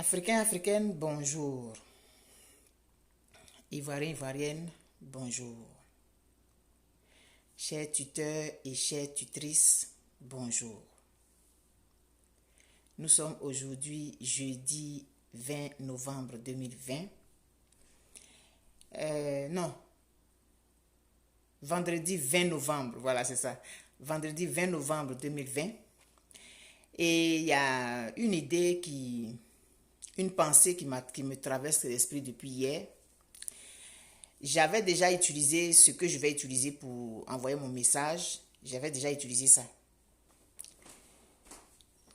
Africains, Africaines, bonjour. Ivoiriens, Ivoiriennes, bonjour. Chers tuteurs et chères tutrices, bonjour. Nous sommes aujourd'hui jeudi 20 novembre 2020. Non, vendredi 20 novembre, voilà c'est ça. Vendredi 20 novembre 2020. Et il y a une idée une pensée qui me traverse l'esprit depuis hier. J'avais déjà utilisé ce que je vais utiliser pour envoyer mon message. J'avais déjà utilisé ça.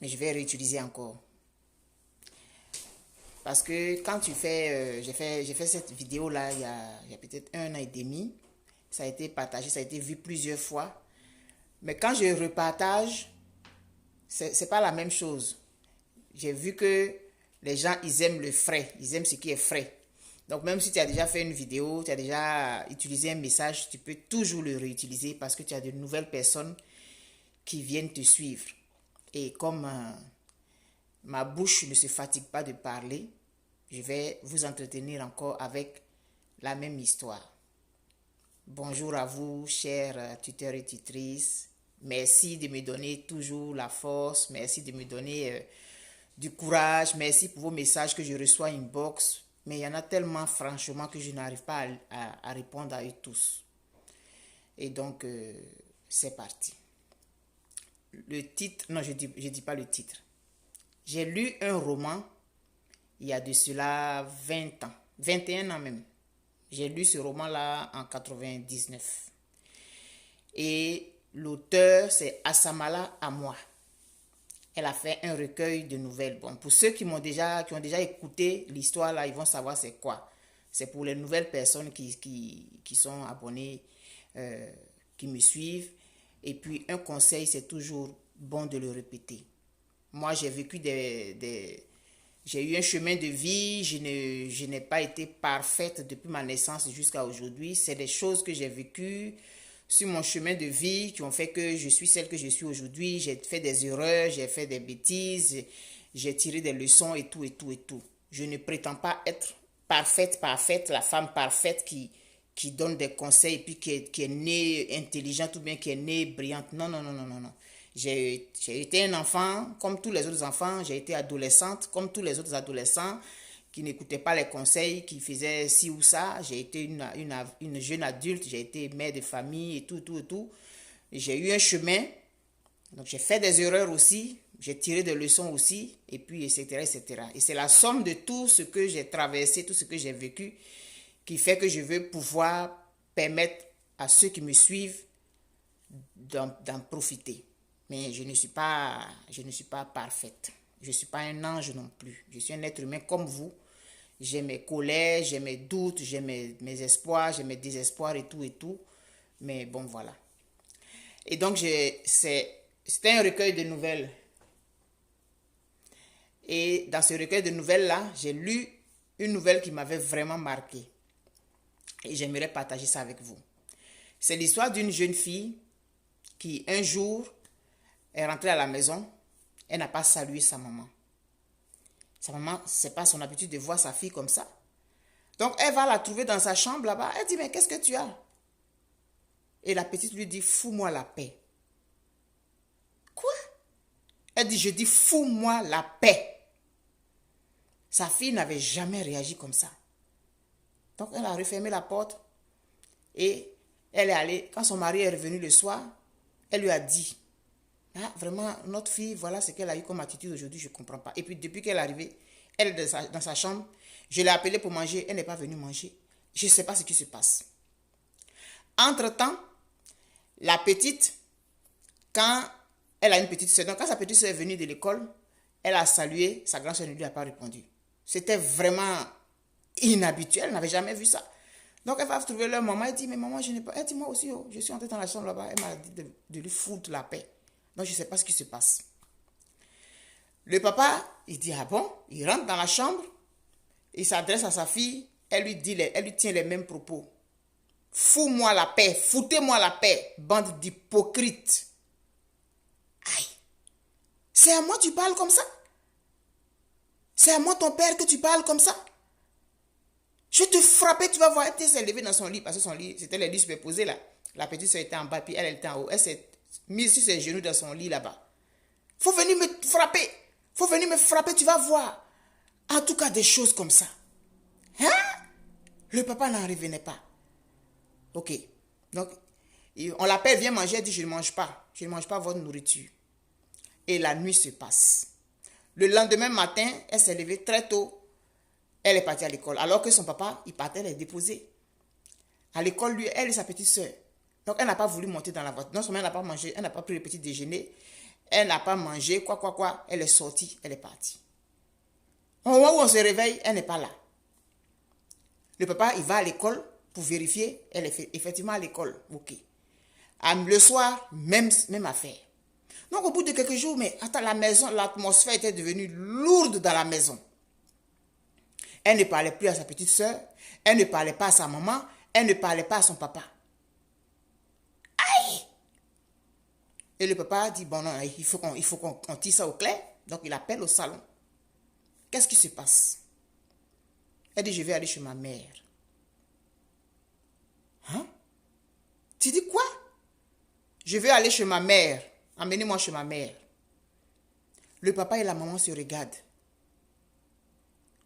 Mais je vais réutiliser encore. Parce que quand tu fais... j'ai fait cette vidéo-là il y a peut-être 1 an et demi. Ça a été partagé, ça a été vu plusieurs fois. Mais quand je repartage, c'est pas la même chose. J'ai vu que les gens, ils aiment le frais. Ils aiment ce qui est frais. Donc, même si tu as déjà fait une vidéo, tu as déjà utilisé un message, tu peux toujours le réutiliser parce que tu as de nouvelles personnes qui viennent te suivre. Et comme ma bouche ne se fatigue pas de parler, je vais vous entretenir encore avec la même histoire. Bonjour à vous, chers tuteurs et tutrices. Merci de me donner toujours la force. Merci de me donner du courage. Merci pour vos messages que je reçois inbox. Mais il y en a tellement, franchement, que je n'arrive pas à répondre à eux tous. Et donc, c'est parti. Le titre, non, je dis pas le titre. J'ai lu un roman il y a de cela 20 ans, 21 ans même. J'ai lu ce roman-là en 99. Et l'auteur, c'est Assamala Amoa. Elle a fait un recueil de nouvelles. Bon, pour ceux qui ont déjà écouté l'histoire, là, ils vont savoir c'est quoi. C'est pour les nouvelles personnes qui sont abonnées, qui me suivent. Et puis, un conseil, c'est toujours bon de le répéter. Moi, j'ai vécu j'ai eu un chemin de vie. Je n'ai pas été parfaite depuis ma naissance jusqu'à aujourd'hui. C'est des choses que j'ai vécues sur mon chemin de vie qui ont fait que je suis celle que je suis aujourd'hui. J'ai fait des erreurs, j'ai fait des bêtises, j'ai tiré des leçons et tout, et tout, et tout. Je ne prétends pas être parfaite, la femme parfaite qui donne des conseils et puis qui est née intelligente ou bien qui est née brillante. Non, non, non, non, non, non. J'ai été un enfant comme tous les autres enfants. J'ai été adolescente comme tous les autres adolescents qui n'écoutaient pas les conseils, qui faisaient ci ou ça. J'ai été une jeune adulte, j'ai été mère de famille et tout, tout, et tout. J'ai eu un chemin, donc j'ai fait des erreurs aussi, j'ai tiré des leçons aussi, et puis etc., etc. Et c'est la somme de tout ce que j'ai traversé, tout ce que j'ai vécu, qui fait que je veux pouvoir permettre à ceux qui me suivent d'en profiter. Mais je ne suis pas parfaite. Je ne suis pas un ange non plus. Je suis un être humain comme vous. J'ai mes colères, j'ai mes doutes, j'ai mes espoirs, j'ai mes désespoirs et tout et tout. Mais bon, voilà. Et donc, c'était un recueil de nouvelles. Et dans ce recueil de nouvelles-là, j'ai lu une nouvelle qui m'avait vraiment marqué. Et j'aimerais partager ça avec vous. C'est l'histoire d'une jeune fille qui, un jour, est rentrée à la maison. Elle n'a pas salué sa maman. Sa maman, c'est pas son habitude de voir sa fille comme ça. Donc, elle va la trouver dans sa chambre là-bas. Elle dit, mais qu'est-ce que tu as? Et la petite lui dit, fous-moi la paix. Quoi? Elle dit, je dis, fous-moi la paix. Sa fille n'avait jamais réagi comme ça. Donc, elle a refermé la porte et elle est allée. Quand son mari est revenu le soir, elle lui a dit, ah, vraiment, notre fille, voilà ce qu'elle a eu comme attitude aujourd'hui, je ne comprends pas. Et puis, depuis qu'elle est arrivée, elle est dans sa chambre, je l'ai appelée pour manger, elle n'est pas venue manger. Je ne sais pas ce qui se passe. Entre-temps, la petite, quand elle a une petite soeur, donc quand sa petite soeur est venue de l'école, elle a salué, sa grande soeur ne lui a pas répondu. C'était vraiment inhabituel, elle n'avait jamais vu ça. Donc elle va trouver leur maman, elle dit, mais maman, je n'ai pas... Elle dit, moi aussi, oh, je suis entrée dans la chambre là-bas, elle m'a dit de lui foutre la paix. Donc, je ne sais pas ce qui se passe. Le papa, il dit, ah bon? Il rentre dans la chambre, il s'adresse à sa fille, elle lui tient les mêmes propos. Fous-moi la paix, foutez-moi la paix, bande d'hypocrites. Aïe! C'est à moi que tu parles comme ça? C'est à moi ton père que tu parles comme ça? Je vais te frapper, tu vas voir. Elle s'est levée dans son lit, parce que son lit, c'était les lits superposés là. La petite soeur était en bas, puis elle était en haut. Elle s'est mise sur ses genoux dans son lit là-bas. Faut venir me frapper. Faut venir me frapper, tu vas voir. En tout cas, des choses comme ça. Hein? Le papa n'en revenait pas. Ok. Donc, on l'appelle, viens manger. Elle dit, je ne mange pas. Je ne mange pas votre nourriture. Et la nuit se passe. Le lendemain matin, elle s'est levée très tôt. Elle est partie à l'école. Alors que son papa, il partait les déposer. À l'école, lui, elle et sa petite soeur. Donc, elle n'a pas voulu monter dans la voiture. Non seulement elle n'a pas mangé, elle n'a pas pris le petit déjeuner. Elle n'a pas mangé, quoi. Elle est sortie, elle est partie. Au moment où on se réveille, elle n'est pas là. Le papa, il va à l'école pour vérifier. Elle est effectivement à l'école. Ok. Le soir, même affaire. Donc, au bout de quelques jours, mais attends, la maison, l'atmosphère était devenue lourde dans la maison. Elle ne parlait plus à sa petite soeur. Elle ne parlait pas à sa maman. Elle ne parlait pas à son papa. Aïe! Et le papa dit, bon non, il faut qu'on tire ça au clair. Donc, il appelle au salon. Qu'est-ce qui se passe? Elle dit, je vais aller chez ma mère. Hein? Tu dis quoi? Je vais aller chez ma mère. Emmenez-moi chez ma mère. Le papa et la maman se regardent.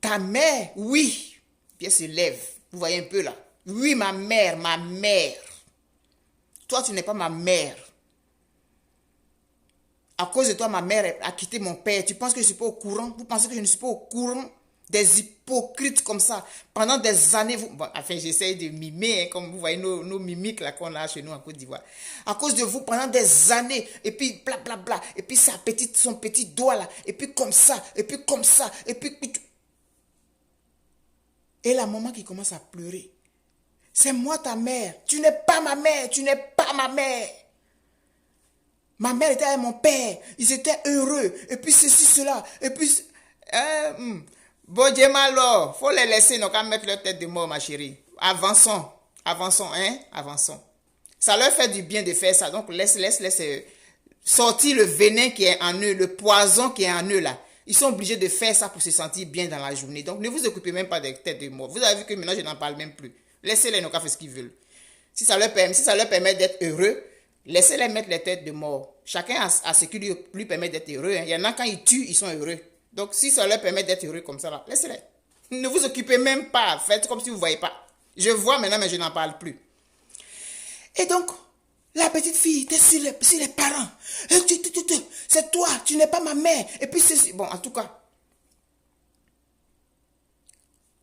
Ta mère? Oui. Puis elle se lève. Vous voyez un peu là. Oui, ma mère. Toi, tu n'es pas ma mère. À cause de toi, ma mère a quitté mon père. Tu penses que je ne suis pas au courant? Vous pensez que je ne suis pas au courant? Des hypocrites comme ça. Pendant des années, j'essaye de mimer, hein, comme vous voyez nos mimiques là qu'on a chez nous en Côte d'Ivoire. À cause de vous, pendant des années, et puis blablabla, et puis son petit doigt là, et puis comme ça, et puis comme ça, et puis... Et la maman qui commence à pleurer. C'est moi ta mère. Tu n'es pas ma mère. Tu n'es pas ma mère. Ma mère était avec mon père. Ils étaient heureux. Et puis ceci, cela. Et puis... Bon Dieu malo. Faut les laisser. Nous qu'à mettre leur tête de mort, ma chérie. Avançons. Avançons. Ça leur fait du bien de faire ça. Donc laisse sortir le venin qui est en eux. Le poison qui est en eux là. Ils sont obligés de faire ça pour se sentir bien dans la journée. Donc, ne vous occupez même pas des têtes de mort. Vous avez vu que maintenant, je n'en parle même plus. Laissez-les nous faire ce qu'ils veulent. Si ça leur permet d'être heureux, laissez-les mettre les têtes de mort. Chacun a ce qui lui permet d'être heureux. Hein. Il y en a quand ils tuent, ils sont heureux. Donc, si ça leur permet d'être heureux comme ça, là, laissez-les. Ne vous occupez même pas. Faites comme si vous ne voyez pas. Je vois maintenant, mais je n'en parle plus. Et donc, la petite fille était sur les parents. C'est toi, tu n'es pas ma mère. Et puis c'est... Bon, en tout cas.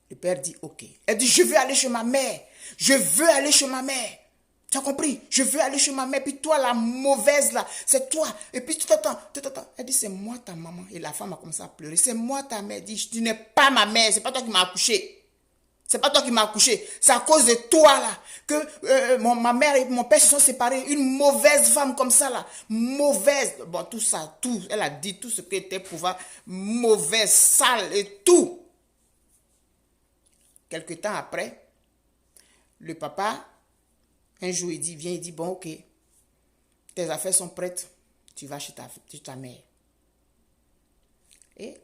Le père dit, ok. Elle dit, je veux aller chez ma mère. Je veux aller chez ma mère. Tu as compris? Je veux aller chez ma mère. Puis toi, la mauvaise là, c'est toi. Et puis tu t'attends. Elle dit, c'est moi ta maman. Et la femme a commencé à pleurer. C'est moi ta mère. Elle dit, tu n'es pas ma mère. C'est pas toi qui m'as accouché. C'est pas toi qui m'as accouché. C'est à cause de toi là que ma mère et mon père se sont séparés. Une mauvaise femme comme ça là. Mauvaise. Bon, tout ça, tout. Elle a dit tout ce qui était pouvoir. Mauvaise, sale et tout. Quelque temps après, le papa, un jour il dit, bon ok, tes affaires sont prêtes. Tu vas chez ta mère. Et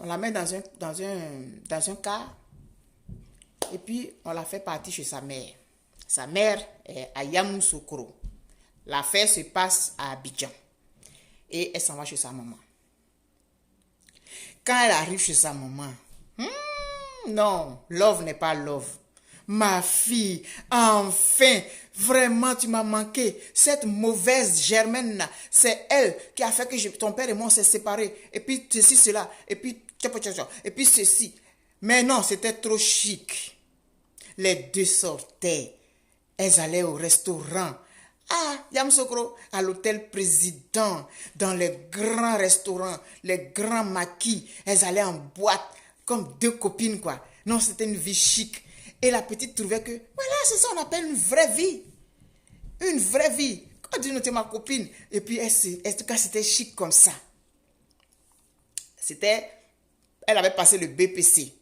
on la met dans un car. Et puis, on la fait partir chez sa mère. Sa mère est à Yamoussoukro. L'affaire se passe à Abidjan. Et elle s'en va chez sa maman. Quand elle arrive chez sa maman, non, love n'est pas love. Ma fille, enfin, vraiment, tu m'as manqué. Cette mauvaise Germaine-là, c'est elle qui a fait que ton père et moi, on s'est séparés. Et puis, ceci, cela. Et puis, ceci. Mais non, c'était trop chic. Les deux sortaient. Elles allaient au restaurant. Ah, Yamoussoukro, à l'hôtel président, dans les grands restaurants, les grands maquis. Elles allaient en boîte, comme deux copines, quoi. Non, c'était une vie chic. Et la petite trouvait que, voilà, c'est ça on appelle une vraie vie. Une vraie vie. Quand tu es ma copine. Et puis, en tout cas, c'était chic comme ça. Elle avait passé le BPC.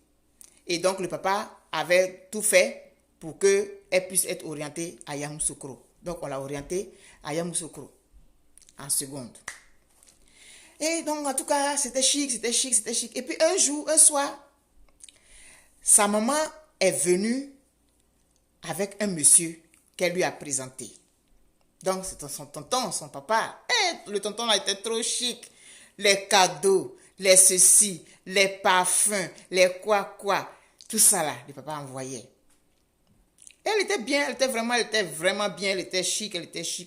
Et donc, le papa avait tout fait pour qu'elle puisse être orientée à Yamoussoukro. Donc, on l'a orientée à Yamoussoukro en seconde. Et donc, en tout cas, c'était chic, c'était chic, c'était chic. Et puis un jour, un soir, sa maman est venue avec un monsieur qu'elle lui a présenté. Donc, c'était son tonton, son papa. Et le tonton là était trop chic. Les cadeaux, les ceci, les parfums, les quoi. Tout ça là, le papa envoyait. Elle était bien, elle était vraiment bien, elle était chic,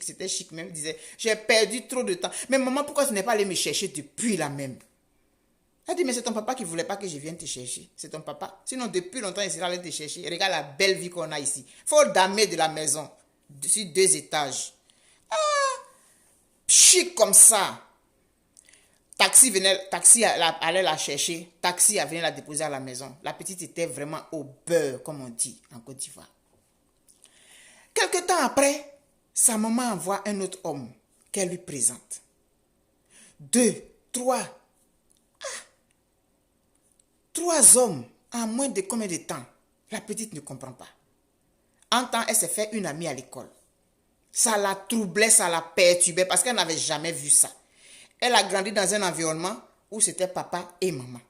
c'était chic même. Elle disait, j'ai perdu trop de temps. Mais maman, pourquoi tu n'es pas allé me chercher depuis là même? Elle dit, mais c'est ton papa qui ne voulait pas que je vienne te chercher. C'est ton papa. Sinon, depuis longtemps, il serait allé te chercher. Regarde la belle vie qu'on a ici. Faut damer de la maison. Sur 2 étages. Ah, chic comme ça. Taxi allait la chercher. Taxi venait la déposer à la maison. La petite était vraiment au beurre, comme on dit en Côte d'Ivoire. Quelque temps après, sa maman envoie un autre homme qu'elle lui présente. 2, 3. 3 hommes en moins de combien de temps? La petite ne comprend pas. En temps, elle s'est fait une amie à l'école. Ça la troublait, ça la perturbait parce qu'elle n'avait jamais vu ça. Elle a grandi dans un environnement où c'était papa et maman.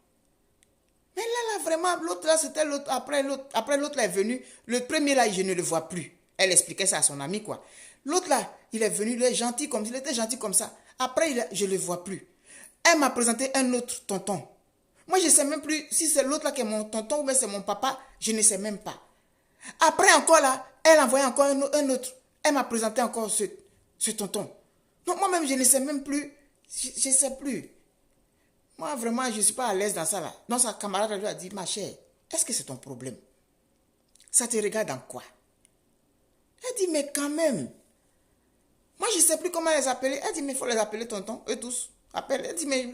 Mais là, vraiment, l'autre là, c'était l'autre. Après, l'autre là est venu. Le premier là, je ne le vois plus. Elle expliquait ça à son ami, quoi. L'autre là, il est venu, il est gentil comme il était gentil comme ça. Après, je ne le vois plus. Elle m'a présenté un autre tonton. Moi, je ne sais même plus si c'est l'autre là qui est mon tonton ou bien c'est mon papa. Je ne sais même pas. Après encore là, elle a envoyé encore un autre. Elle m'a présenté encore ce tonton. Donc moi-même, je ne sais même plus. Je ne sais plus. Moi, vraiment, je ne suis pas à l'aise dans ça là. Donc sa camarade lui a dit, ma chère, est-ce que c'est ton problème? Ça te regarde dans quoi? Elle dit, mais quand même. Moi, je ne sais plus comment les appeler. Elle dit, mais il faut les appeler tonton, eux tous. Elle dit, mais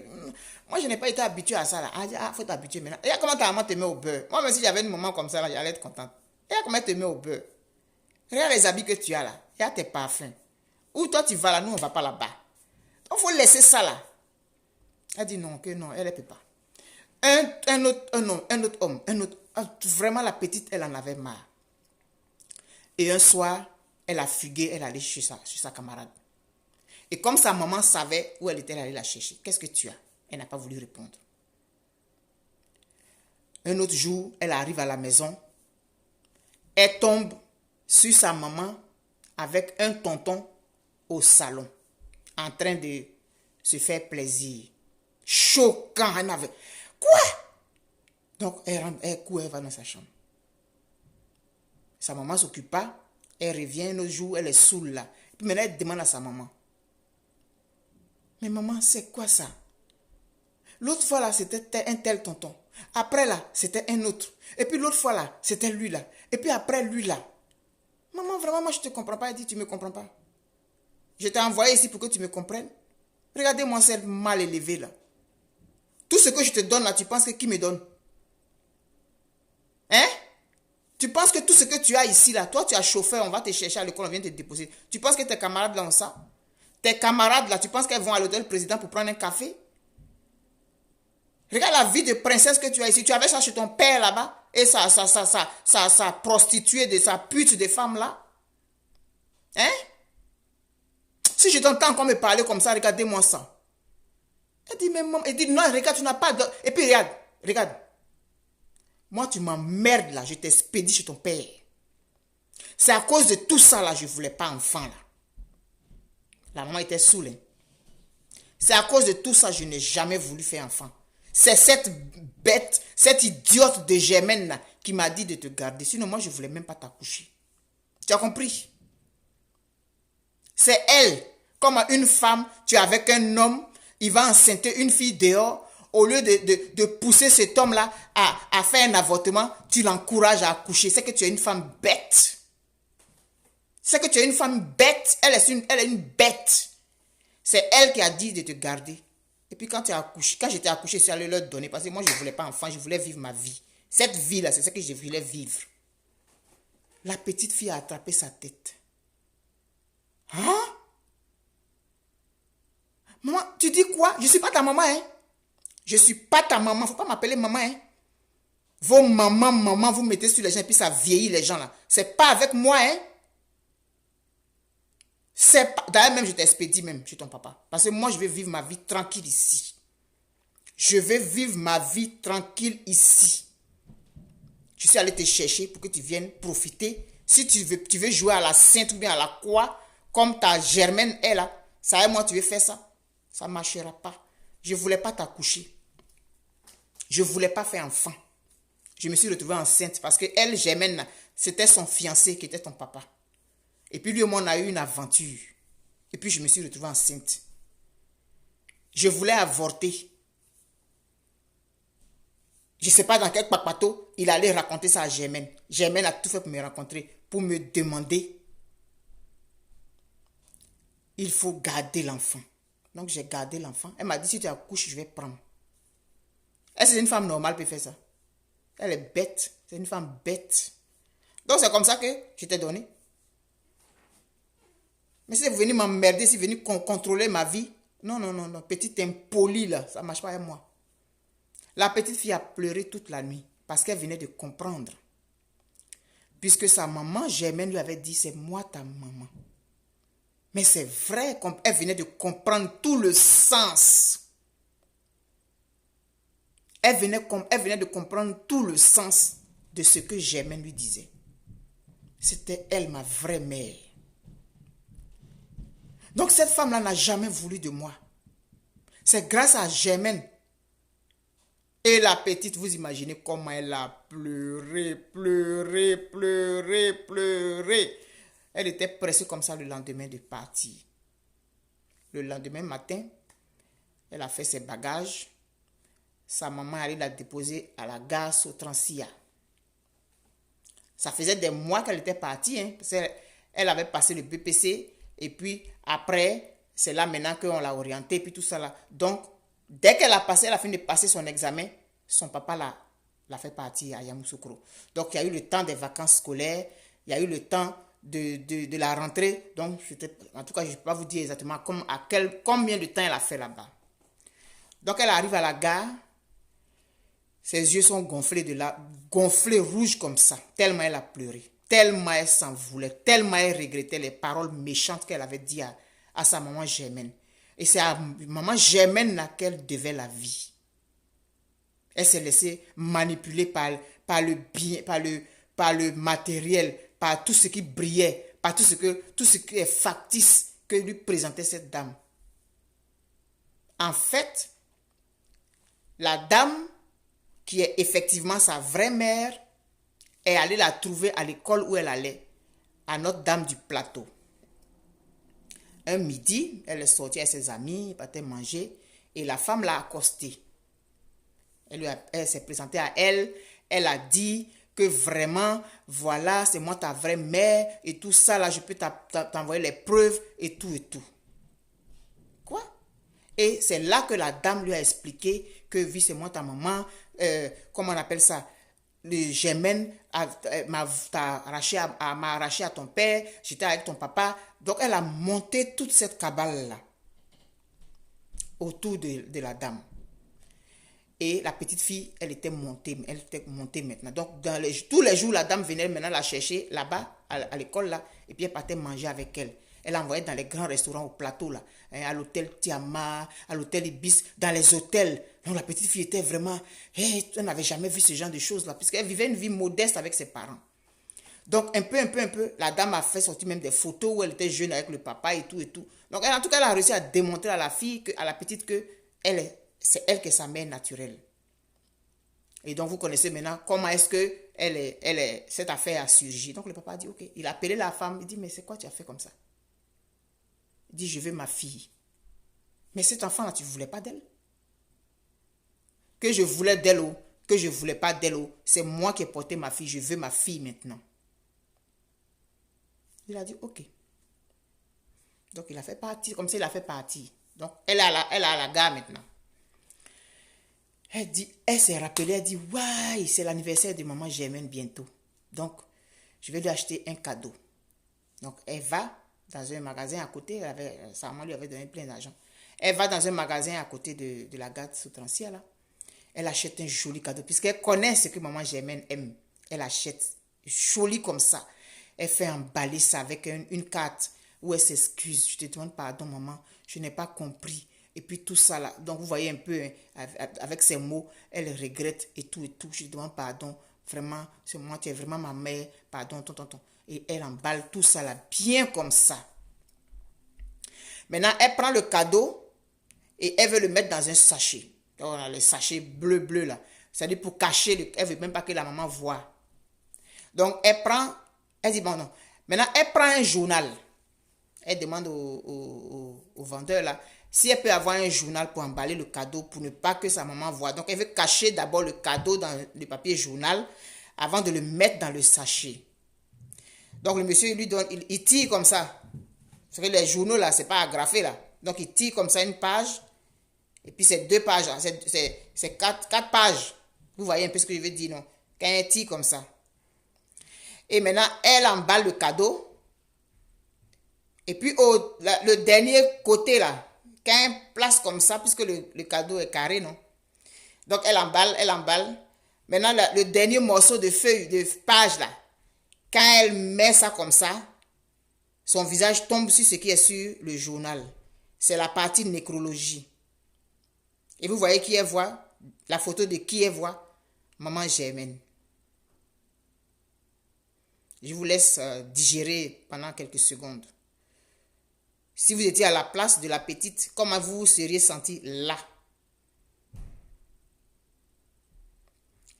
moi, je n'ai pas été habituée à ça là. Elle dit, faut t'habituer maintenant. Et comment ta maman te met au beurre? Moi, même si j'avais une maman comme ça là, j'allais être contente. Et comment elle te met au beurre? Regarde les habits que tu as là. Il y a tes parfums. Où toi tu vas là, nous on ne va pas là-bas. Donc, il faut laisser ça là. Elle dit non, que non, elle ne peut pas. Un autre homme. Vraiment, la petite, elle en avait marre. Et un soir, elle a fugué, elle est allée chez sa camarade. Et comme sa maman savait où elle était, elle allait la chercher. Qu'est-ce que tu as? Elle n'a pas voulu répondre. Un autre jour, elle arrive à la maison. Elle tombe sur sa maman avec un tonton au salon, en train de se faire plaisir. Choquant. Elle m'avait... Quoi? Donc, elle court, elle va dans sa chambre. Sa maman s'occupe pas. Elle revient un autre jour, elle est saoule là. Puis maintenant, elle demande à sa maman. Mais maman, c'est quoi ça? L'autre fois là, c'était un tel tonton. Après là, c'était un autre. Et puis l'autre fois là, c'était lui là. Et puis après lui là. Maman, vraiment, moi je te comprends pas. Elle dit, tu me comprends pas. Je t'ai envoyé ici pour que tu me comprennes. Regardez-moi, c'est mal élevé là. Tout ce que je te donne là, tu penses que qui me donne? Hein? Tu penses que tout ce que tu as ici là, toi tu as chauffeur, on va te chercher à l'école, on vient te déposer. Tu penses que tes camarades là ont ça? Tes camarades là, tu penses qu'elles vont à l'hôtel président pour prendre un café? Regarde la vie de princesse que tu as ici. Tu avais ça chez ton père là-bas. Et sa prostituée, sa pute de femme là. Hein? Si je t'entends encore me parler comme ça, regardez-moi ça. Elle dit, mais maman, elle dit, non, regarde, tu n'as pas de... Et puis regarde. Moi, tu m'emmerdes là, je t'expédie chez ton père. C'est à cause de tout ça là, je ne voulais pas enfant là. La maman était saoule. Hein? C'est à cause de tout ça, je n'ai jamais voulu faire enfant. C'est cette bête, cette idiote de Germaine là, qui m'a dit de te garder. Sinon, moi, je ne voulais même pas t'accoucher. Tu as compris? C'est elle. Comme une femme, tu es avec un homme, il va enceinter une fille dehors. Au lieu de pousser cet homme-là à faire un avortement, tu l'encourages à accoucher. C'est que tu es une femme bête. C'est que tu es une femme bête. Elle est une bête. C'est elle qui a dit de te garder. Et puis quand j'étais accouché, c'est allé leur donner. Parce que moi, je ne voulais pas enfant, je voulais vivre ma vie. Cette vie-là, c'est ce que je voulais vivre. La petite fille a attrapé sa tête. Hein? Maman, tu dis quoi? Je ne suis pas ta maman, hein? Je ne suis pas ta maman. Il ne faut pas m'appeler maman, hein? Vos mamans, vous mettez sur les gens et puis ça vieillit les gens, là. C'est pas avec moi, hein? D'ailleurs, même, je t'expédie même chez ton papa. Parce que moi, je vais vivre ma vie tranquille ici. Je vais vivre ma vie tranquille ici. Je suis allé te chercher pour que tu viennes profiter. Si tu veux jouer à la sainte ou bien à la croix, comme ta Germaine est là, ça et moi, tu veux faire ça. Ça ne marchera pas. Je ne voulais pas t'accoucher. Je ne voulais pas faire enfant. Je me suis retrouvée enceinte parce que elle, Germaine, c'était son fiancé qui était ton papa. Et puis lui et moi, on a eu une aventure. Et puis je me suis retrouvée enceinte. Je voulais avorter. Je ne sais pas dans quel papato il allait raconter ça à Germaine. Germaine a tout fait pour me rencontrer, pour me demander. Il faut garder l'enfant. Donc j'ai gardé l'enfant. Elle m'a dit, si tu accouches, je vais prendre. Est-ce que c'est une femme normale qui peut faire ça? Elle est bête. C'est une femme bête. Donc c'est comme ça que je t'ai donné. Mais si vous venez m'emmerder, si vous venez contrôler ma vie, non, non, non, non. Petite impolie là, ça ne marche pas avec moi. La petite fille a pleuré toute la nuit parce qu'elle venait de comprendre. Puisque sa maman, Germaine, lui avait dit, c'est moi ta maman. Mais c'est vrai qu'elle venait de comprendre tout le sens. Elle venait de comprendre tout le sens de ce que Germaine lui disait. C'était elle, ma vraie mère. Donc cette femme-là n'a jamais voulu de moi. C'est grâce à Germaine. Et la petite, vous imaginez comment elle a pleuré, pleuré, pleuré, pleuré. Elle était pressée comme ça le lendemain de partir. Le lendemain matin, elle a fait ses bagages. Sa maman allait la déposer à la gare Sotransia. Ça faisait des mois qu'elle était partie. Parce qu'elle avait passé le BPC. Et puis après, c'est là maintenant qu'on l'a orientée. Et puis tout ça là. Donc, dès qu'elle a passé, elle a fini de passer son examen, son papa l'a fait partir à Yamoussoukro. Donc, il y a eu le temps des vacances scolaires. Il y a eu le temps de la rentrée. Donc, en tout cas, je ne peux pas vous dire exactement combien de temps elle a fait là-bas. Donc, elle arrive à la gare. Ses yeux sont gonflés rouges comme ça. Tellement elle a pleuré. Tellement elle s'en voulait. Tellement elle regrettait les paroles méchantes qu'elle avait dit à sa maman Germaine. Et c'est à maman Germaine qu'elle devait la vie. Elle s'est laissée manipuler par le matériel, par tout ce qui brillait, par tout ce qui est factice que lui présentait cette dame. En fait, la dame, qui est effectivement sa vraie mère, est allée la trouver à l'école où elle allait, à Notre-Dame du Plateau. Un midi, elle est sortie avec ses amis, elle partait manger, et la femme l'a accostée. Elle s'est présentée à elle, elle a dit que vraiment, voilà, c'est moi ta vraie mère, et tout ça, là, je peux t'envoyer les preuves, et tout, et tout. Quoi? Et c'est là que la dame lui a expliqué que, oui, c'est moi ta maman, comment on appelle ça? Le Germaine m'a arraché à ton père, j'étais avec ton papa. Donc, elle a monté toute cette cabale-là autour de la dame. Et la petite fille, elle était montée maintenant. Donc, tous les jours, la dame venait maintenant la chercher là-bas, à l'école, là, et puis elle partait manger avec elle. Elle envoyait dans les grands restaurants au plateau, là, à l'hôtel Tiama, à l'hôtel Ibis, dans les hôtels. Donc, la petite fille était vraiment... elle n'avait jamais vu ce genre de choses-là, puisqu'elle vivait une vie modeste avec ses parents. Donc, un peu, la dame a fait sortir même des photos où elle était jeune avec le papa et tout, et tout. Donc, en tout cas, elle a réussi à démontrer à la fille, à la petite, que c'est elle qui est sa mère naturelle. Et donc, vous connaissez maintenant comment est-ce que cette affaire a surgi. Donc, le papa a dit, ok. Il a appelé la femme, il dit, mais c'est quoi tu as fait comme ça? Il dit, je veux ma fille. Mais cet enfant-là, tu ne voulais pas d'elle? Que je voulais d'elle ou que je ne voulais pas d'elle, c'est moi qui ai porté ma fille, je veux ma fille maintenant. Il a dit, ok. Donc, il a fait partir, comme ça, il a fait partir. Donc, elle est à la gare maintenant. Elle s'est rappelée, elle dit, ouais, c'est l'anniversaire de maman Germaine bientôt. Donc, je vais lui acheter un cadeau. Donc, elle va dans un magasin à côté, sa maman lui avait donné plein d'argent. Elle va dans un magasin à côté de la gare Sotransia, là. Elle achète un joli cadeau, puisqu'elle connaît ce que maman Germaine aime. Elle achète joli comme ça. Elle fait emballer ça avec une carte où elle s'excuse. Je te demande pardon, maman, je n'ai pas compris. Et puis tout ça là. Donc vous voyez un peu, hein, avec ces mots, elle regrette et tout et tout. Je te demande pardon, vraiment, c'est moi, tu es vraiment ma mère, pardon, tonton. Et elle emballe tout ça là, bien comme ça. Maintenant, elle prend le cadeau et elle veut le mettre dans un sachet. Donc, on a le sachet bleu là. C'est-à-dire pour cacher, elle ne veut même pas que la maman voie. Donc, elle dit, bon non. Maintenant, elle prend un journal. Elle demande au vendeur là, si elle peut avoir un journal pour emballer le cadeau, pour ne pas que sa maman voie. Donc, elle veut cacher d'abord le cadeau dans le papier journal avant de le mettre dans le sachet. Donc, le monsieur, il lui donne, il tire comme ça. Parce que les journaux là, c'est pas agrafé là. Donc, il tire comme ça une page. Et puis, c'est 2 pages. C'est 4 pages. Vous voyez un peu ce que je veux dire, non? Quand elle tire comme ça. Et maintenant, elle emballe le cadeau. Et puis, le dernier côté là, quand elle place comme ça, puisque le cadeau est carré, non? Donc, elle emballe. Maintenant, le dernier morceau de feuille, de page là, quand elle met ça comme ça, son visage tombe sur ce qui est sur le journal. C'est la partie nécrologie. Et vous voyez qui elle voit? La photo de qui elle voit? Maman Germaine. Je vous laisse digérer pendant quelques secondes. Si vous étiez à la place de la petite, comment vous vous seriez senti là?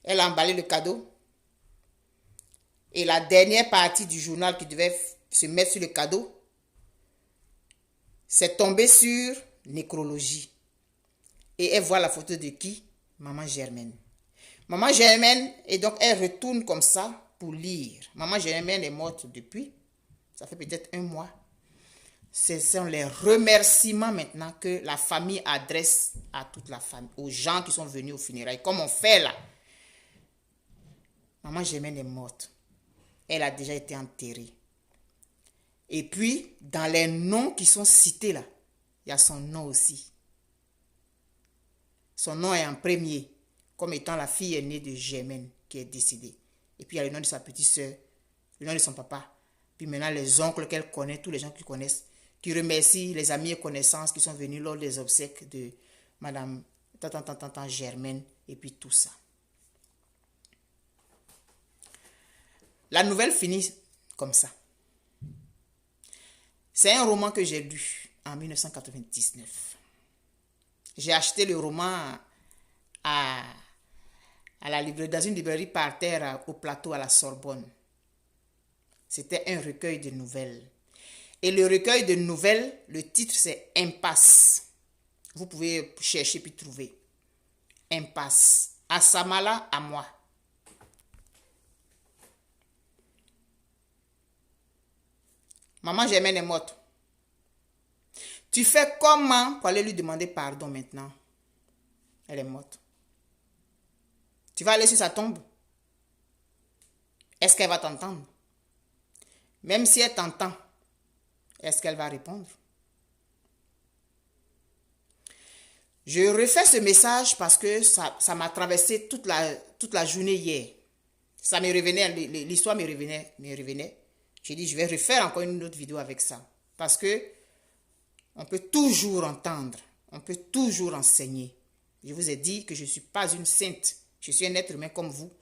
Elle a emballé le cadeau. Et la dernière partie du journal qui devait se mettre sur le cadeau, c'est tombé sur nécrologie. Et elle voit la photo de qui? Maman Germaine. Maman Germaine, et donc elle retourne comme ça pour lire. Maman Germaine est morte depuis, ça fait peut-être 1 mois. Ce sont les remerciements maintenant que la famille adresse à toute la famille, aux gens qui sont venus au funérailles, comme on fait là. Maman Germaine est morte. Elle a déjà été enterrée. Et puis, dans les noms qui sont cités là, il y a son nom aussi. Son nom est en premier, comme étant la fille aînée de Germaine qui est décédée. Et puis, il y a le nom de sa petite soeur, le nom de son papa. Puis maintenant, les oncles qu'elle connaît, tous les gens qui connaissent, qui remercient les amis et connaissances qui sont venus lors des obsèques de Madame Germaine et puis tout ça. La nouvelle finit comme ça. C'est un roman que j'ai lu en 1999. J'ai acheté le roman dans une librairie par terre au plateau à la Sorbonne. C'était un recueil de nouvelles. Et le recueil de nouvelles, le titre c'est Impasse. Vous pouvez chercher puis trouver. Impasse. Assamala à moi. Maman Germaine est morte. Tu fais comment pour aller lui demander pardon maintenant? Elle est morte. Tu vas aller sur sa tombe? Est-ce qu'elle va t'entendre? Même si elle t'entend, est-ce qu'elle va répondre? Je refais ce message parce que ça m'a traversé toute la journée hier. Ça me revenait, l'histoire me revenait. J'ai dit, je vais refaire encore une autre vidéo avec ça. Parce que on peut toujours entendre, on peut toujours enseigner. Je vous ai dit que je ne suis pas une sainte. Je suis un être humain comme vous.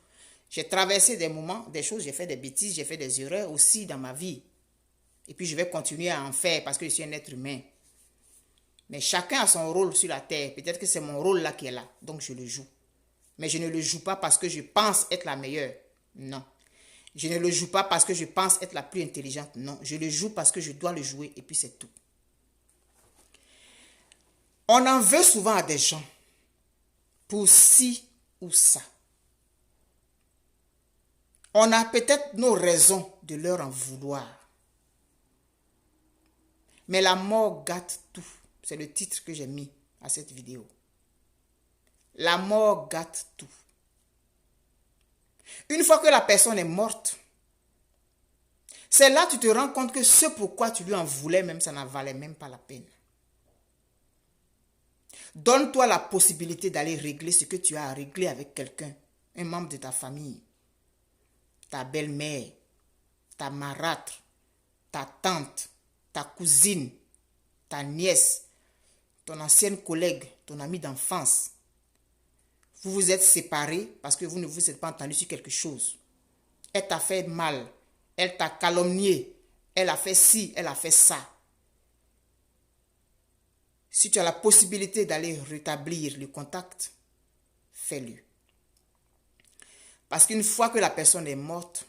J'ai traversé des moments, des choses, j'ai fait des bêtises, j'ai fait des erreurs aussi dans ma vie. Et puis je vais continuer à en faire parce que je suis un être humain. Mais chacun a son rôle sur la terre. Peut-être que c'est mon rôle là qui est là. Donc je le joue. Mais je ne le joue pas parce que je pense être la meilleure. Non. Je ne le joue pas parce que je pense être la plus intelligente. Non. Je le joue parce que je dois le jouer et puis c'est tout. On en veut souvent à des gens pour ci ou ça. On a peut-être nos raisons de leur en vouloir. Mais la mort gâte tout. C'est le titre que j'ai mis à cette vidéo. La mort gâte tout. Une fois que la personne est morte, c'est là que tu te rends compte que ce pourquoi tu lui en voulais même, ça n'en valait même pas la peine. Donne-toi la possibilité d'aller régler ce que tu as à régler avec quelqu'un, un membre de ta famille, ta belle-mère, ta marâtre, ta tante, ta cousine, ta nièce, ton ancienne collègue, ton ami d'enfance. Vous vous êtes séparés parce que vous ne vous êtes pas entendu sur quelque chose. Elle t'a fait mal, elle t'a calomnié, elle a fait ci, elle a fait ça. Si tu as la possibilité d'aller rétablir le contact, fais-le. Parce qu'une fois que la personne est morte,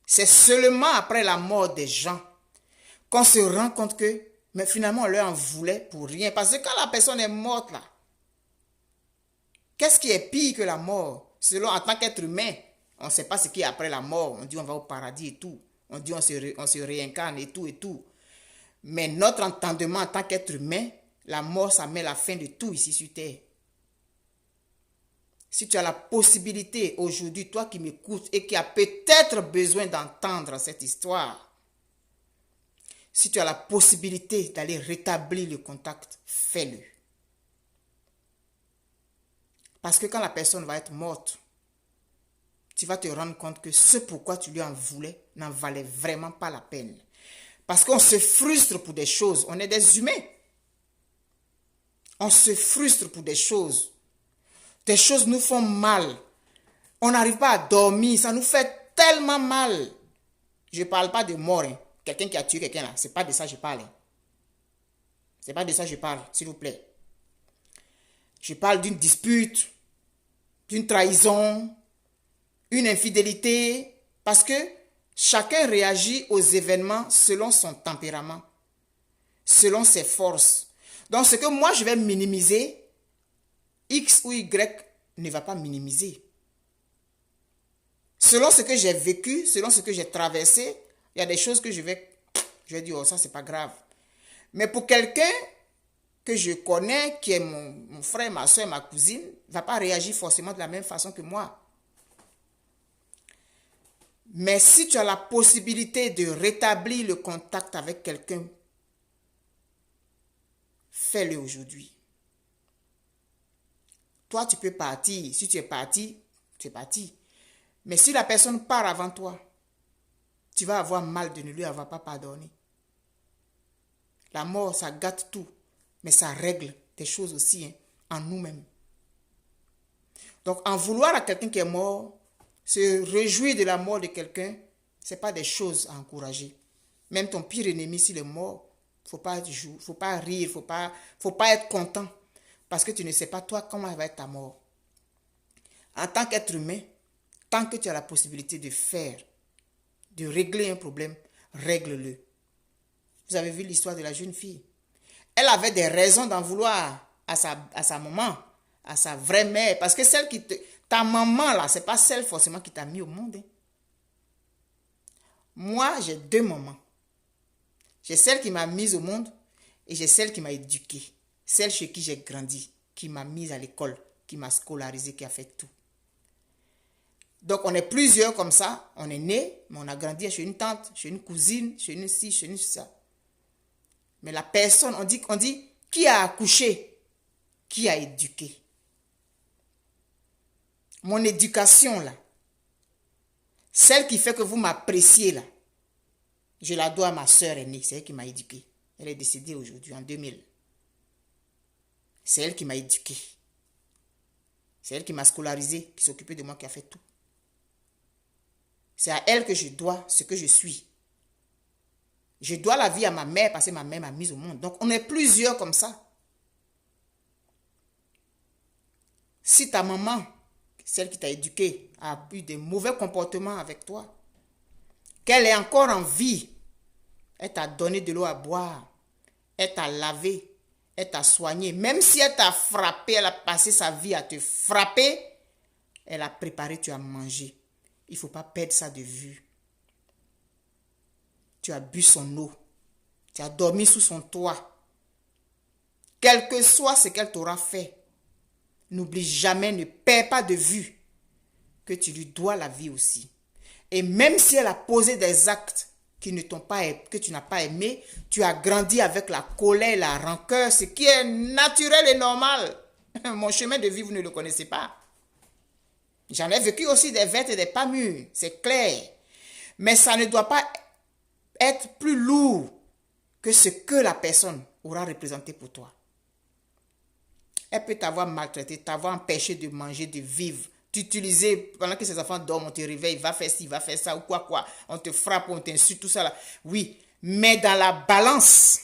c'est seulement après la mort des gens qu'on se rend compte que, mais finalement, on leur en voulait pour rien. Parce que quand la personne est morte, là, qu'est-ce qui est pire que la mort? Selon, en tant qu'être humain, on ne sait pas ce qui est après la mort. On dit on va au paradis et tout. On dit on se réincarne et tout et tout. Mais notre entendement en tant qu'être humain, la mort, ça met la fin de tout ici sur terre. Si tu as la possibilité aujourd'hui, toi qui m'écoutes et qui as peut-être besoin d'entendre cette histoire, si tu as la possibilité d'aller rétablir le contact, fais-le. Parce que quand la personne va être morte, tu vas te rendre compte que ce pourquoi tu lui en voulais n'en valait vraiment pas la peine. Parce qu'on se frustre pour des choses. On est des humains. On se frustre pour des choses. Des choses nous font mal. On n'arrive pas à dormir. Ça nous fait tellement mal. Je ne parle pas de mort. Hein. Quelqu'un qui a tué quelqu'un là. Ce n'est pas de ça que je parle. Hein. Ce n'est pas de ça que je parle, s'il vous plaît. Je parle d'une dispute, d'une trahison, une infidélité. Parce que chacun réagit aux événements selon son tempérament, selon ses forces. Donc, ce que moi, je vais minimiser, X ou Y ne va pas minimiser. Selon ce que j'ai vécu, selon ce que j'ai traversé, il y a des choses que je vais dire, oh, ça, c'est pas grave. Mais pour quelqu'un que je connais, qui est mon frère, ma soeur, ma cousine, ne va pas réagir forcément de la même façon que moi. Mais si tu as la possibilité de rétablir le contact avec quelqu'un, fais-le aujourd'hui. Toi, tu peux partir. Si tu es parti, tu es parti. Mais si la personne part avant toi, tu vas avoir mal de ne lui avoir pas pardonné. La mort, ça gâte tout, mais ça règle des choses aussi hein, en nous-mêmes. Donc, en vouloir à quelqu'un qui est mort, se réjouir de la mort de quelqu'un, ce n'est pas des choses à encourager. Même ton pire ennemi, s'il est mort, il ne faut pas rire, il ne faut pas être content. Parce que tu ne sais pas, toi, comment va être ta mort. En tant qu'être humain, tant que tu as la possibilité de régler un problème, règle-le. Vous avez vu l'histoire de la jeune fille. Elle avait des raisons d'en vouloir à sa maman, à sa vraie mère. Parce que ta maman, là, ce n'est pas celle forcément qui t'a mis au monde. Hein. Moi, j'ai deux mamans. J'ai celle qui m'a mise au monde et j'ai celle qui m'a éduquée. Celle chez qui j'ai grandi, qui m'a mise à l'école, qui m'a scolarisée, qui a fait tout. Donc, on est plusieurs comme ça. On est nés, mais on a grandi chez une tante, chez une cousine, chez une ci, chez une ça. Mais la personne, on dit, qui a accouché, qui a éduqué. Mon éducation, là, celle qui fait que vous m'appréciez, là, je la dois à ma soeur aînée. C'est elle qui m'a éduquée. Elle est décédée aujourd'hui, en 2000. C'est elle qui m'a éduquée. C'est elle qui m'a scolarisé, qui s'occupait de moi, qui a fait tout. C'est à elle que je dois ce que je suis. Je dois la vie à ma mère parce que ma mère m'a mise au monde. Donc, on est plusieurs comme ça. Si ta maman, celle qui t'a éduqué, a eu des mauvais comportements avec toi, qu'elle est encore en vie, elle t'a donné de l'eau à boire, elle t'a lavé, elle t'a soigné. Même si elle t'a frappé, elle a passé sa vie à te frapper, elle a préparé, tu as mangé. Il ne faut pas perdre ça de vue. Tu as bu son eau. Tu as dormi sous son toit. Quel que soit ce qu'elle t'aura fait, n'oublie jamais, ne perds pas de vue que tu lui dois la vie aussi. Et même si elle a posé des actes que tu n'as pas aimé, tu as grandi avec la colère, la rancœur, ce qui est naturel et normal. Mon chemin de vie, vous ne le connaissez pas. J'en ai vécu aussi des vertes et des pas mûres, c'est clair. Mais ça ne doit pas être plus lourd que ce que la personne aura représenté pour toi. Elle peut t'avoir maltraité, t'avoir empêché de manger, de vivre, t'utiliser pendant que ses enfants dorment, on te réveille, va faire ci, va faire ça, ou quoi, on te frappe, on t'insulte, tout ça là. Oui, mais dans la balance,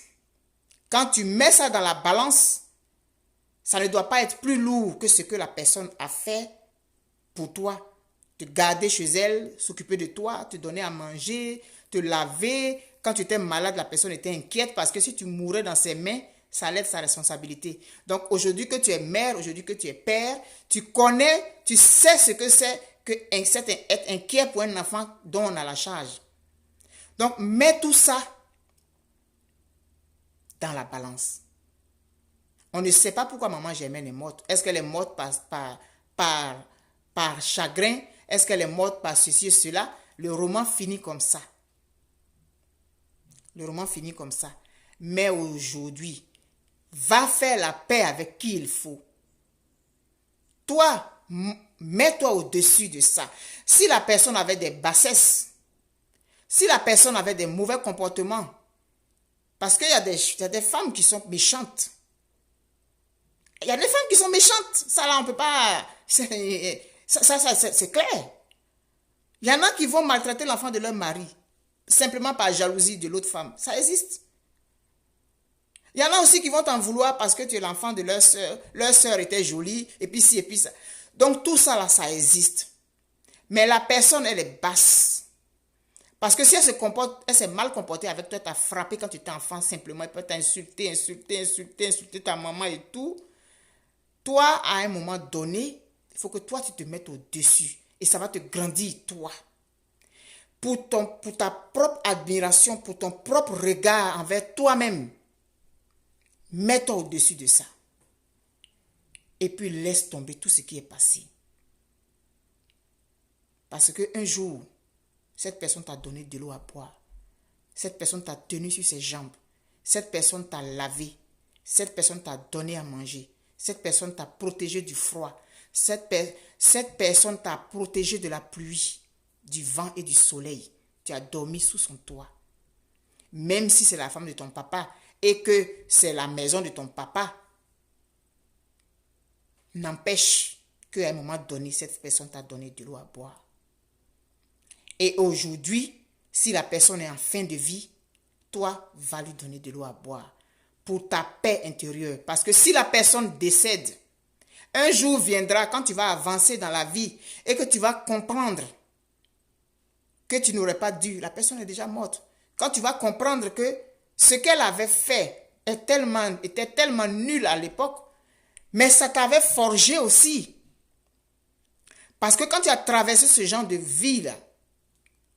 quand tu mets ça dans la balance, ça ne doit pas être plus lourd que ce que la personne a fait pour toi. Te garder chez elle, s'occuper de toi, te donner à manger, te laver. Quand tu étais malade, la personne était inquiète parce que si tu mourais dans ses mains, ça lève sa responsabilité. Donc aujourd'hui que tu es mère, aujourd'hui que tu es père, tu connais, tu sais ce que c'est que être inquiet pour un enfant dont on a la charge. Donc mets tout ça dans la balance. On ne sait pas pourquoi maman Germaine est morte. Est-ce qu'elle est morte par chagrin? Est-ce qu'elle est morte par ceci et cela? Le roman finit comme ça. Le roman finit comme ça. Mais aujourd'hui, va faire la paix avec qui il faut. Toi, mets-toi au-dessus de ça. Si la personne avait des bassesses, si la personne avait des mauvais comportements, parce qu'il y a des femmes qui sont méchantes. Il y a des femmes qui sont méchantes. Ça, là, on ne peut pas... C'est clair. Il y en a qui vont maltraiter l'enfant de leur mari, simplement par jalousie de l'autre femme. Ça existe. Il y en a aussi qui vont t'en vouloir parce que tu es l'enfant de leur sœur. Leur sœur était jolie, et puis ci, et puis ça. Donc, tout ça, là, ça existe. Mais la personne, elle est basse. Parce que si elle s'est mal comportée avec toi, t'as frappé quand tu étais enfant, simplement, elle peut t'insulter, insulter ta maman et tout. Toi, à un moment donné, il faut que toi, tu te mettes au-dessus. Et ça va te grandir, toi. Pour ta propre admiration, pour ton propre regard envers toi-même. Mets-toi au-dessus de ça. Et puis laisse tomber tout ce qui est passé. Parce qu'un jour, cette personne t'a donné de l'eau à boire. Cette personne t'a tenu sur ses jambes. Cette personne t'a lavé. Cette personne t'a donné à manger. Cette personne t'a protégé du froid. Cette personne t'a protégé de la pluie, du vent et du soleil. Tu as dormi sous son toit. Même si c'est la femme de ton papa et que c'est la maison de ton papa, n'empêche qu'à un moment donné, cette personne t'a donné de l'eau à boire. Et aujourd'hui, si la personne est en fin de vie, toi, va lui donner de l'eau à boire pour ta paix intérieure. Parce que si la personne décède, un jour viendra quand tu vas avancer dans la vie et que tu vas comprendre que tu n'aurais pas dû. La personne est déjà morte. Quand tu vas comprendre que ce qu'elle avait fait était tellement nul à l'époque, mais ça t'avait forgé aussi. Parce que quand tu as traversé ce genre de vie-là,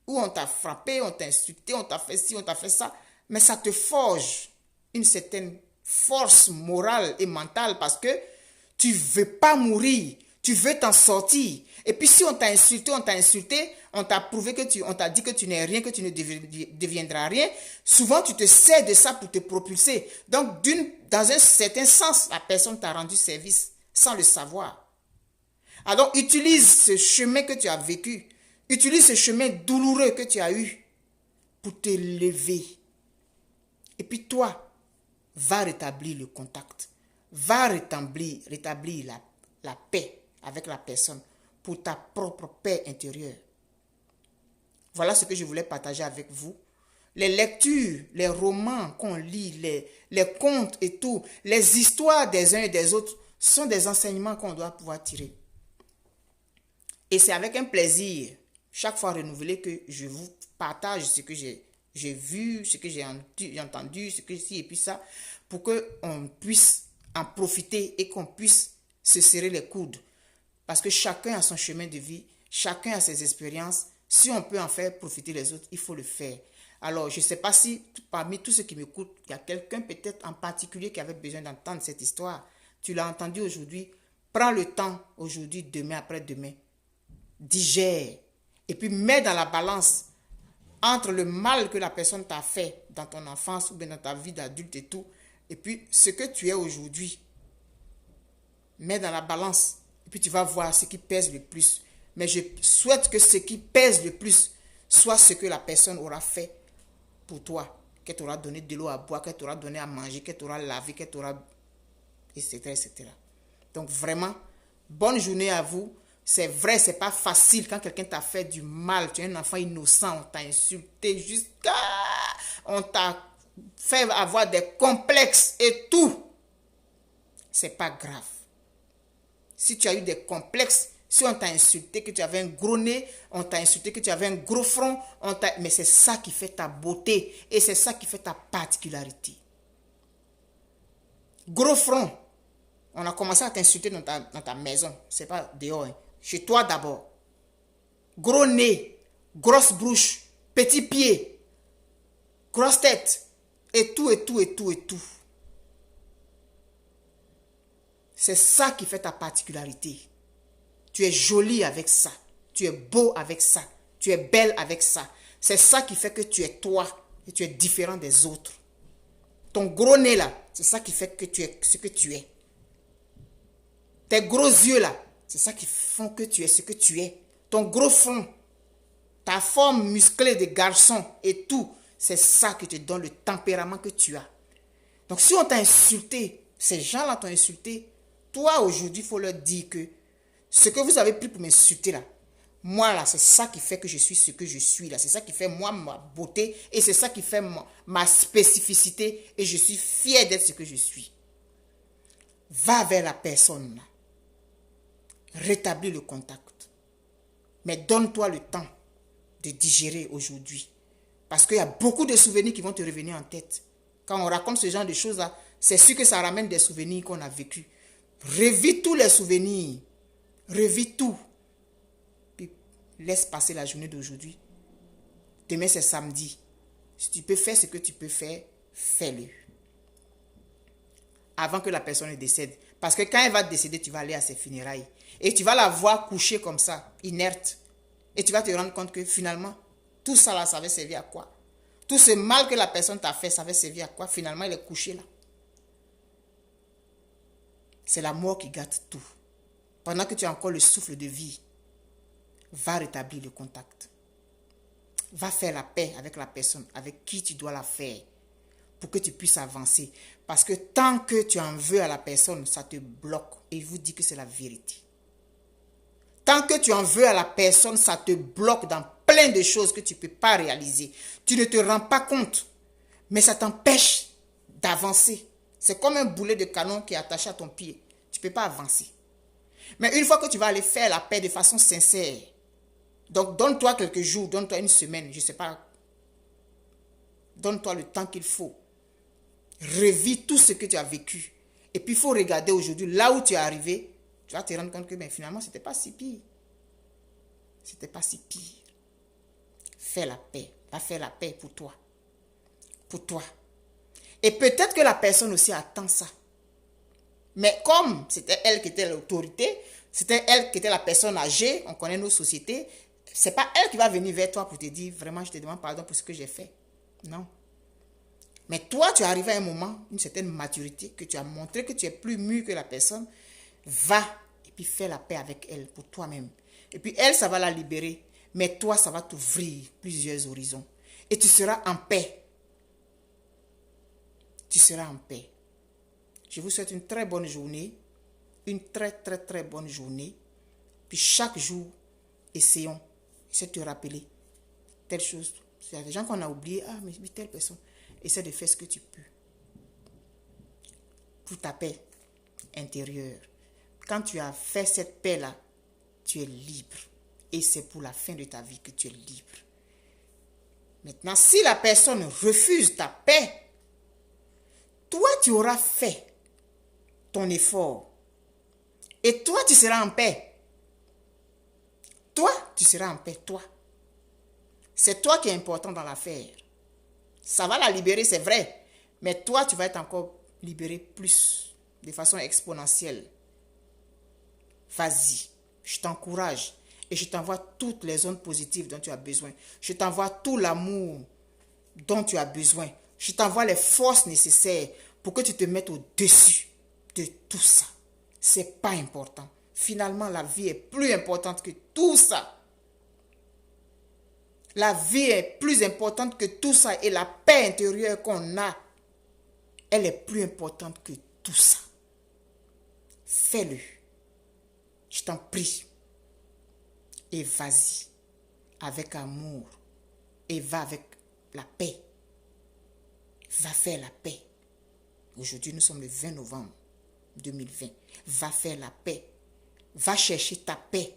où on t'a frappé, on t'a insulté, on t'a fait ci, on t'a fait ça, mais ça te forge une certaine force morale et mentale parce que tu ne veux pas mourir, tu veux t'en sortir. Et puis si on t'a insulté, on t'a prouvé on t'a dit que tu n'es rien, que tu ne deviendras rien. Souvent, tu te sers de ça pour te propulser. Donc, dans un certain sens, la personne t'a rendu service sans le savoir. Alors, utilise ce chemin que tu as vécu. Utilise ce chemin douloureux que tu as eu pour te lever. Et puis toi, va rétablir le contact. Va rétablir la paix avec la personne pour ta propre paix intérieure. Voilà ce que je voulais partager avec vous. Les lectures, les romans qu'on lit, les contes et tout, les histoires des uns et des autres sont des enseignements qu'on doit pouvoir tirer. Et c'est avec un plaisir, chaque fois renouvelé, que je vous partage ce que j'ai vu, ce que j'ai entendu, ce que ci et puis ça, pour qu'on puisse en profiter et qu'on puisse se serrer les coudes. Parce que chacun a son chemin de vie, chacun a ses expériences. Si on peut en faire profiter les autres, il faut le faire. Alors, je ne sais pas si parmi tous ceux qui m'écoutent, il y a quelqu'un peut-être en particulier qui avait besoin d'entendre cette histoire. Tu l'as entendu aujourd'hui. Prends le temps aujourd'hui, demain, après-demain. Digère. Et puis mets dans la balance entre le mal que la personne t'a fait dans ton enfance ou bien dans ta vie d'adulte et tout, et puis ce que tu es aujourd'hui. Mets dans la balance. Et puis tu vas voir ce qui pèse le plus. Mais je souhaite que ce qui pèse le plus soit ce que la personne aura fait pour toi, qu'elle t'aura donné de l'eau à boire, qu'elle t'aura donné à manger, qu'elle t'aura lavé, qu'elle t'aura... etc., etc. Donc vraiment, bonne journée à vous. C'est vrai, c'est pas facile quand quelqu'un t'a fait du mal. Tu es un enfant innocent, on t'a insulté jusqu'à... On t'a fait avoir des complexes et tout. C'est pas grave. Si tu as eu des complexes, si on t'a insulté que tu avais un gros nez, on t'a insulté que tu avais un gros front, mais c'est ça qui fait ta beauté et c'est ça qui fait ta particularité. Gros front, on a commencé à t'insulter dans ta maison, c'est pas dehors, hein. Chez toi d'abord. Gros nez, grosse bouche, petit pied, grosse tête, et tout, et tout, et tout, et tout. C'est ça qui fait ta particularité. Tu es jolie avec ça. Tu es beau avec ça. Tu es belle avec ça. C'est ça qui fait que tu es toi et tu es différent des autres. Ton gros nez là, c'est ça qui fait que tu es ce que tu es. Tes gros yeux là, c'est ça qui font que tu es ce que tu es. Ton gros front, ta forme musclée de garçon et tout, c'est ça qui te donne le tempérament que tu as. Donc si on t'a insulté, ces gens-là t'ont insulté, toi aujourd'hui, il faut leur dire que ce que vous avez pris pour m'insulter là, moi là, c'est ça qui fait que je suis ce que je suis là. C'est ça qui fait moi ma beauté et c'est ça qui fait ma spécificité et je suis fier d'être ce que je suis. Va vers la personne là. Rétablis le contact. Mais donne-toi le temps de digérer aujourd'hui. Parce qu'il y a beaucoup de souvenirs qui vont te revenir en tête. Quand on raconte ce genre de choses là, c'est sûr que ça ramène des souvenirs qu'on a vécus. Revis tous les souvenirs. Revis tout. Puis laisse passer la journée d'aujourd'hui. Demain c'est samedi. Si tu peux faire ce que tu peux faire, fais-le. Avant que la personne ne décède. Parce que quand elle va décéder, tu vas aller à ses funérailles. Et tu vas la voir couchée comme ça, inerte. Et tu vas te rendre compte que finalement, tout ça là, ça avait servi à quoi? Tout ce mal que la personne t'a fait, ça avait servi à quoi? Finalement, elle est couchée là. C'est la mort qui gâte tout. Pendant que tu as encore le souffle de vie, va rétablir le contact. Va faire la paix avec la personne avec qui tu dois la faire pour que tu puisses avancer. Parce que tant que tu en veux à la personne, ça te bloque. Et je vous dis que c'est la vérité. Tant que tu en veux à la personne, ça te bloque dans plein de choses que tu ne peux pas réaliser. Tu ne te rends pas compte, mais ça t'empêche d'avancer. C'est comme un boulet de canon qui est attaché à ton pied. Tu ne peux pas avancer. Mais une fois que tu vas aller faire la paix de façon sincère, donc donne-toi quelques jours, donne-toi une semaine, je ne sais pas. Donne-toi le temps qu'il faut. Revis tout ce que tu as vécu. Et puis il faut regarder aujourd'hui, là où tu es arrivé, tu vas te rendre compte que mais finalement, ce n'était pas si pire. C'était pas si pire. Fais la paix. Va faire la paix pour toi. Pour toi. Et peut-être que la personne aussi attend ça. Mais comme c'était elle qui était l'autorité, c'était elle qui était la personne âgée, on connaît nos sociétés, c'est pas elle qui va venir vers toi pour te dire vraiment je te demande pardon pour ce que j'ai fait. Non. Mais toi, tu es arrivé à un moment, une certaine maturité, que tu as montré que tu es plus mûr que la personne. Va et puis fais la paix avec elle pour toi-même. Et puis elle, ça va la libérer. Mais toi, ça va t'ouvrir plusieurs horizons. Et tu seras en paix. Tu seras en paix. Je vous souhaite une très bonne journée. Une très, très, très bonne journée. Puis chaque jour, essayons. Essaie de te rappeler telle chose. Il y a des gens qu'on a oublié. Ah, mais telle personne. Essaie de faire ce que tu peux. Pour ta paix intérieure. Quand tu as fait cette paix-là, tu es libre. Et c'est pour la fin de ta vie que tu es libre. Maintenant, si la personne refuse ta paix, toi, tu auras fait ton effort. Et toi, tu seras en paix. Toi, tu seras en paix, toi. C'est toi qui es important dans l'affaire. Ça va la libérer, c'est vrai. Mais toi, tu vas être encore libéré plus, de façon exponentielle. Vas-y, je t'encourage et je t'envoie toutes les ondes positives dont tu as besoin. Je t'envoie tout l'amour dont tu as besoin. Je t'envoie les forces nécessaires pour que tu te mettes au-dessus de tout ça. C'est pas important. Finalement, la vie est plus importante que tout ça. La vie est plus importante que tout ça et la paix intérieure qu'on a, elle est plus importante que tout ça. Fais-le. Je t'en prie. Et vas-y avec amour et va avec la paix. Va faire la paix. Aujourd'hui, nous sommes le 20 novembre 2020. Va faire la paix. Va chercher ta paix.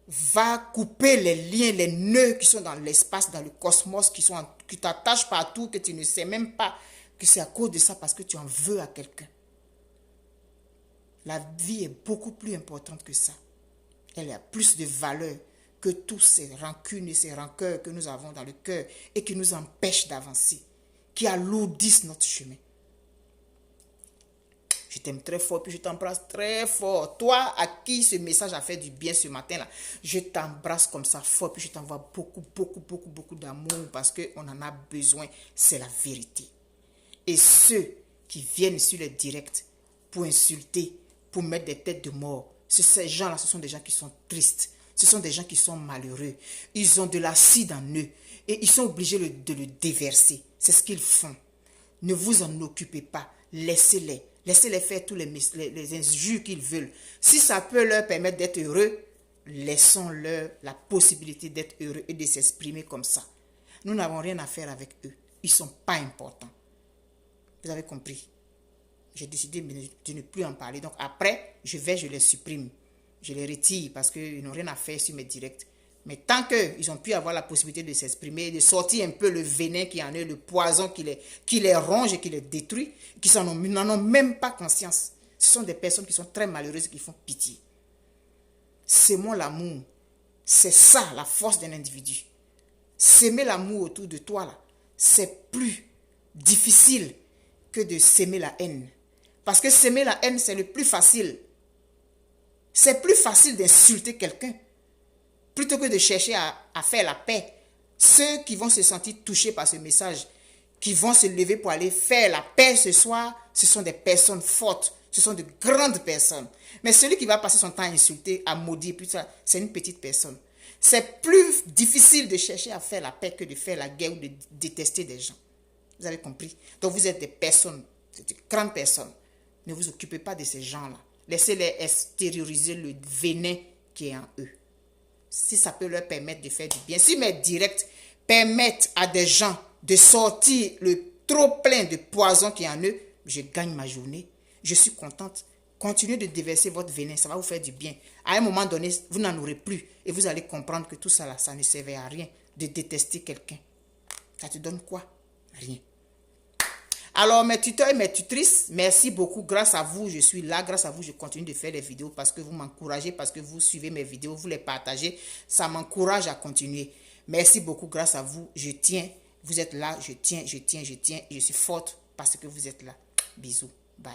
Va couper les liens, les nœuds qui sont dans l'espace, dans le cosmos, qui t'attachent partout, que tu ne sais même pas que c'est à cause de ça parce que tu en veux à quelqu'un. La vie est beaucoup plus importante que ça. Elle a plus de valeur que tous ces rancunes et ces rancœurs que nous avons dans le cœur et qui nous empêchent d'avancer, qui alourdissent notre chemin. Je t'aime très fort, puis je t'embrasse très fort. Toi, à qui ce message a fait du bien ce matin-là, je t'embrasse comme ça fort, puis je t'envoie beaucoup d'amour parce qu'on en a besoin. C'est la vérité. Et ceux qui viennent sur le direct pour insulter, pour mettre des têtes de mort, ces gens-là, ce sont des gens qui sont tristes. Ce sont des gens qui sont malheureux. Ils ont de l'acide en eux et ils sont obligés de le déverser. C'est ce qu'ils font. Ne vous en occupez pas. Laissez-les. Laissez-les faire tous les injures qu'ils veulent. Si ça peut leur permettre d'être heureux, laissons-leur la possibilité d'être heureux et de s'exprimer comme ça. Nous n'avons rien à faire avec eux. Ils ne sont pas importants. Vous avez compris? J'ai décidé de ne plus en parler. Donc après, je les supprime. Je les retire parce qu'ils n'ont rien à faire sur mes directs. Mais tant qu'ils ont pu avoir la possibilité de s'exprimer, de sortir un peu le venin qui en eux, le poison qui les ronge et qui les détruit, qui n'en ont même pas conscience. Ce sont des personnes qui sont très malheureuses et qui font pitié. S'aimer l'amour, c'est ça la force d'un individu. S'aimer l'amour autour de toi, là, c'est plus difficile que de s'aimer la haine. Parce que s'aimer la haine, c'est le plus facile. C'est plus facile d'insulter quelqu'un plutôt que de chercher à faire la paix. Ceux qui vont se sentir touchés par ce message, qui vont se lever pour aller faire la paix ce soir, ce sont des personnes fortes, ce sont de grandes personnes. Mais celui qui va passer son temps à insulter, à maudire, c'est une petite personne. C'est plus difficile de chercher à faire la paix que de faire la guerre ou de détester des gens. Vous avez compris? Donc vous êtes des personnes, de grandes personnes. Ne vous occupez pas de ces gens-là. Laissez-les extérioriser le venin qui est en eux. Si ça peut leur permettre de faire du bien. Si mes directs permettent à des gens de sortir le trop plein de poison qui est en eux, je gagne ma journée. Je suis contente. Continuez de déverser votre venin, ça va vous faire du bien. À un moment donné, vous n'en aurez plus et vous allez comprendre que tout ça, là, ça ne servait à rien de détester quelqu'un. Ça te donne quoi? Rien. Alors, mes tuteurs et mes tutrices, merci beaucoup. Grâce à vous, je suis là. Grâce à vous, je continue de faire des vidéos parce que vous m'encouragez, parce que vous suivez mes vidéos, vous les partagez. Ça m'encourage à continuer. Merci beaucoup. Grâce à vous, je tiens. Vous êtes là, je tiens. Je suis forte parce que vous êtes là. Bisous. Bye.